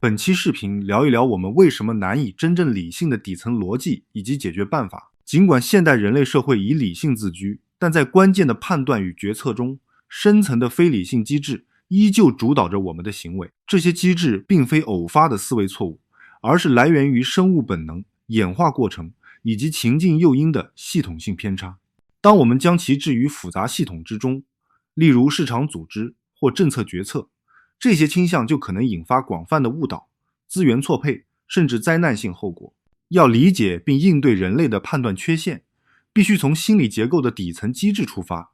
本期视频聊一聊我们为什么难以真正理性的底层逻辑以及解决办法。尽管现代人类社会以理性自居，但在关键的判断与决策中，深层的非理性机制依旧主导着我们的行为。这些机制并非偶发的思维错误，而是来源于生物本能、演化过程以及情境诱因的系统性偏差。当我们将其置于复杂系统之中，例如市场组织或政策决策，这些倾向就可能引发广泛的误导、资源错配，甚至灾难性后果。要理解并应对人类的判断缺陷，必须从心理结构的底层机制出发，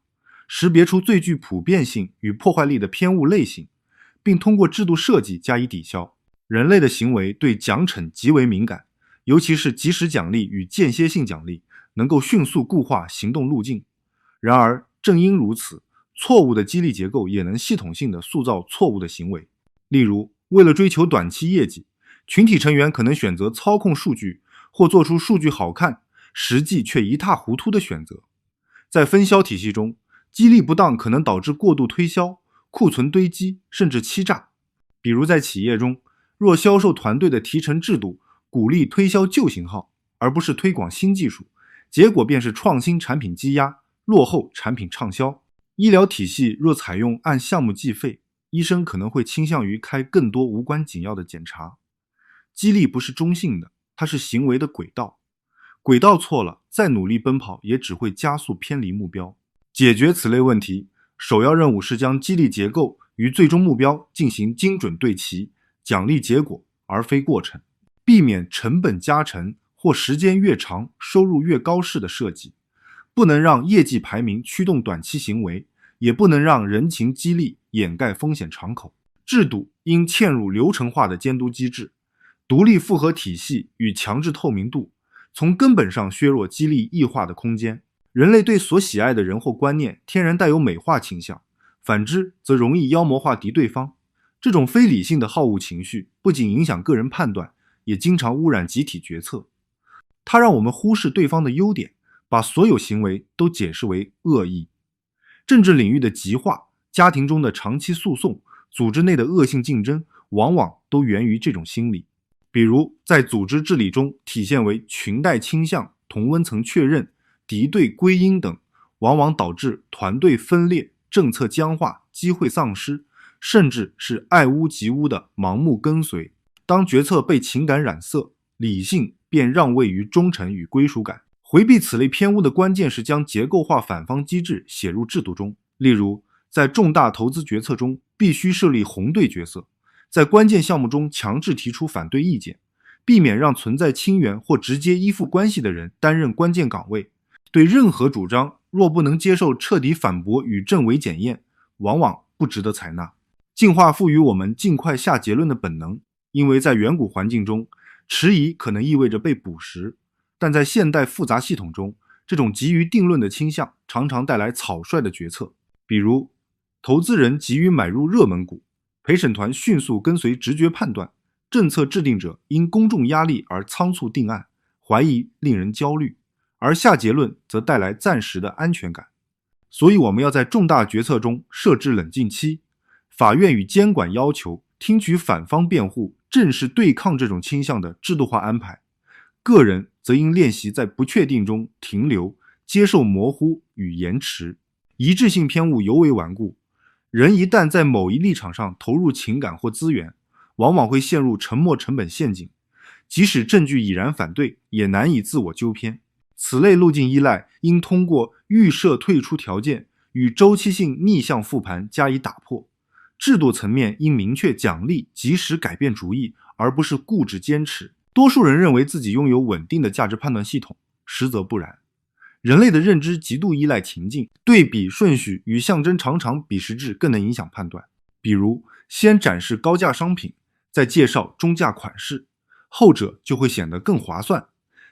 识别出最具普遍性与破坏力的偏误类型，并通过制度设计加以抵消。人类的行为对奖惩极为敏感，尤其是及时奖励与间歇性奖励能够迅速固化行动路径。然而，正因如此，错误的激励结构也能系统性地塑造错误的行为。例如，为了追求短期业绩，群体成员可能选择操控数据或做出数据好看，实际却一塌糊涂的选择。在分销体系中，激励不当可能导致过度推销、库存堆积，甚至欺诈。比如在企业中，若销售团队的提成制度鼓励推销旧型号，而不是推广新技术，结果便是创新产品积压，落后产品畅销。医疗体系若采用按项目计费，医生可能会倾向于开更多无关紧要的检查。激励不是中性的，它是行为的轨道。轨道错了，再努力奔跑也只会加速偏离目标。解决此类问题，首要任务是将激励结构与最终目标进行精准对齐，奖励结果而非过程，避免成本加成或时间越长收入越高式的设计。不能让业绩排名驱动短期行为，也不能让人情激励掩盖风险敞口。制度应嵌入流程化的监督机制，独立复合体系与强制透明度，从根本上削弱激励异化的空间。人类对所喜爱的人或观念天然带有美化倾向，反之则容易妖魔化敌对方。这种非理性的好恶情绪不仅影响个人判断，也经常污染集体决策。它让我们忽视对方的优点，把所有行为都解释为恶意。政治领域的极化、家庭中的长期诉讼、组织内的恶性竞争，往往都源于这种心理。比如在组织治理中体现为裙带倾向、同温层确认、敌对归因等，往往导致团队分裂、政策僵化、机会丧失，甚至是爱屋及乌的盲目跟随。当决策被情感染色，理性便让位于忠诚与归属感。回避此类偏误的关键是将结构化反方机制写入制度中。例如，在重大投资决策中必须设立红队角色，在关键项目中强制提出反对意见，避免让存在亲缘或直接依附关系的人担任关键岗位。对任何主张若不能接受彻底反驳与证伪检验，往往不值得采纳。进化赋予我们尽快下结论的本能，因为在远古环境中，迟疑可能意味着被捕食，但在现代复杂系统中，这种急于定论的倾向常常带来草率的决策。比如，投资人急于买入热门股，陪审团迅速跟随直觉判断，政策制定者因公众压力而仓促定案，怀疑令人焦虑，而下结论则带来暂时的安全感。所以我们要在重大决策中设置冷静期，法院与监管要求听取反方辩护，正是对抗这种倾向的制度化安排。个人则应练习在不确定中停留，接受模糊与延迟。一致性偏误尤为顽固，人一旦在某一立场上投入情感或资源，往往会陷入沉没成本陷阱，即使证据已然反对，也难以自我纠偏。此类路径依赖应通过预设退出条件与周期性逆向复盘加以打破。制度层面应明确奖励及时改变主意，而不是固执坚持。多数人认为自己拥有稳定的价值判断系统，实则不然。人类的认知极度依赖情境，对比顺序与象征常常比实质更能影响判断。比如，先展示高价商品，再介绍中价款式，后者就会显得更划算。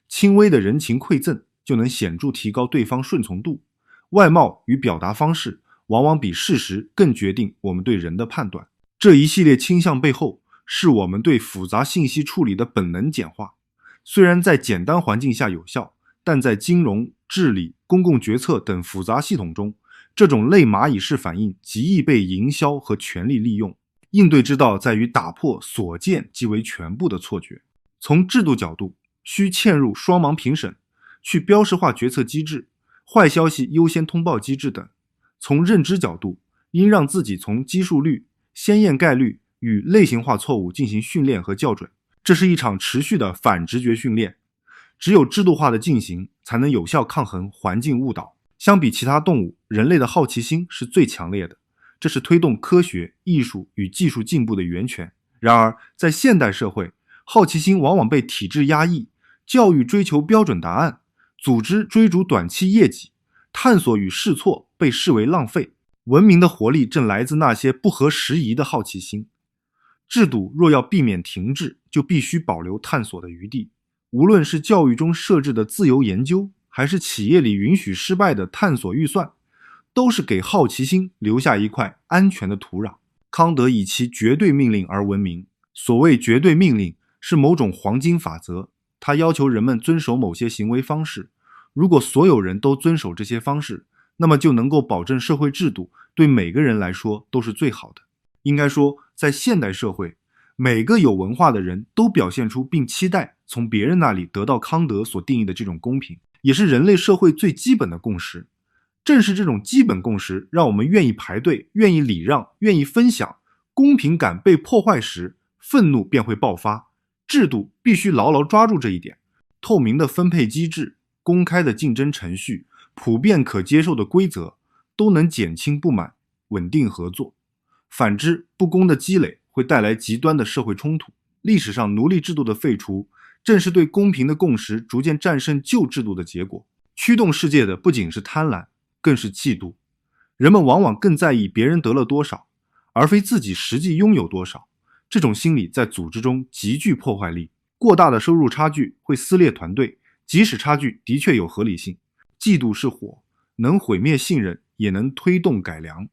轻微的人情馈赠就能显著提高对方顺从度。外貌与表达方式往往比事实更决定我们对人的判断。这一系列倾向背后，是我们对复杂信息处理的本能简化。虽然在简单环境下有效，但在金融、治理、公共决策等复杂系统中，这种类蚂蚁式反应极易被营销和权力利用。应对之道在于打破所见即为全部的错觉。从制度角度，需嵌入双盲评审、去标识化决策机制、坏消息优先通报机制等。从认知角度，应让自己从基数率、先验概率与类型化错误进行训练和校准，这是一场持续的反直觉训练。只有制度化的进行，才能有效抗衡环境误导。相比其他动物，人类的好奇心是最强烈的，这是推动科学、艺术与技术进步的源泉。然而，在现代社会，好奇心往往被体制压抑，教育追求标准答案，组织追逐短期业绩，探索与试错被视为浪费。文明的活力正来自那些不合时宜的好奇心。制度若要避免停滞，就必须保留探索的余地。无论是教育中设置的自由研究，还是企业里允许失败的探索预算，都是给好奇心留下一块安全的土壤。康德以其绝对命令而闻名。所谓绝对命令，是某种黄金法则，它要求人们遵守某些行为方式。如果所有人都遵守这些方式，那么就能够保证社会制度对每个人来说都是最好的。应该说，在现代社会，每个有文化的人都表现出并期待从别人那里得到康德所定义的这种公平，也是人类社会最基本的共识。正是这种基本共识，让我们愿意排队，愿意礼让，愿意分享。公平感被破坏时，愤怒便会爆发。制度必须牢牢抓住这一点。透明的分配机制、公开的竞争程序、普遍可接受的规则，都能减轻不满，稳定合作。反之，不公的积累会带来极端的社会冲突。历史上奴隶制度的废除，正是对公平的共识逐渐战胜旧制度的结果。驱动世界的不仅是贪婪，更是嫉妒。人们往往更在意别人得了多少，而非自己实际拥有多少。这种心理在组织中极具破坏力。过大的收入差距会撕裂团队，即使差距的确有合理性。嫉妒是火，能毁灭信任，也能推动改良。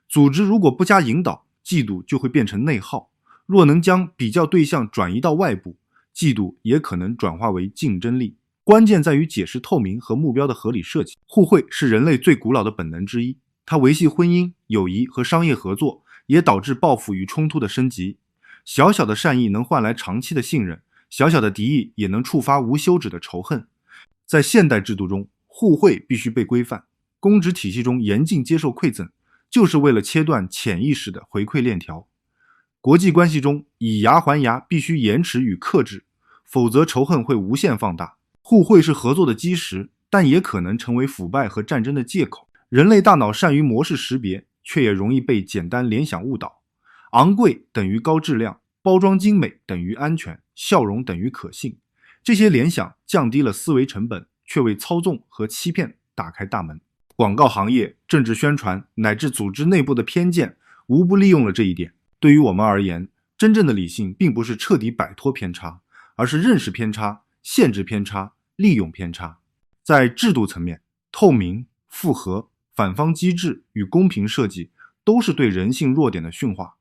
组织如果不加引导，嫉妒就会变成内耗。若能将比较对象转移到外部，嫉妒也可能转化为竞争力。关键在于解释透明和目标的合理设计。互惠是人类最古老的本能之一，它维系婚姻、友谊和商业合作，也导致报复与冲突的升级。小小的善意能换来长期的信任，小小的敌意也能触发无休止的仇恨。在现代制度中，互惠必须被规范。公职体系中严禁接受馈赠，就是为了切断潜意识的回馈链条。国际关系中，以牙还牙必须延迟与克制，否则仇恨会无限放大。互惠是合作的基石，但也可能成为腐败和战争的借口。人类大脑善于模式识别，却也容易被简单联想误导。昂贵等于高质量，包装精美等于安全，笑容等于可信。这些联想降低了思维成本，却为操纵和欺骗打开大门。广告行业、政治宣传乃至组织内部的偏见，无不利用了这一点。对于我们而言，真正的理性并不是彻底摆脱偏差，而是认识偏差、限制偏差、利用偏差。在制度层面，透明、复合、反方机制与公平设计都是对人性弱点的驯化。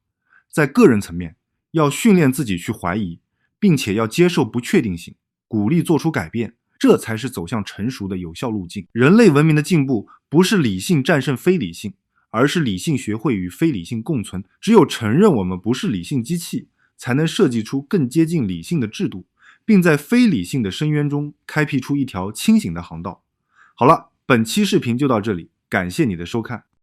在个人层面，要训练自己去怀疑，并且要接受不确定性，鼓励做出改变，这才是走向成熟的有效路径。人类文明的进步不是理性战胜非理性，而是理性学会与非理性共存。只有承认我们不是理性机器，才能设计出更接近理性的制度，并在非理性的深渊中开辟出一条清醒的航道。好了，本期视频就到这里，感谢你的收看。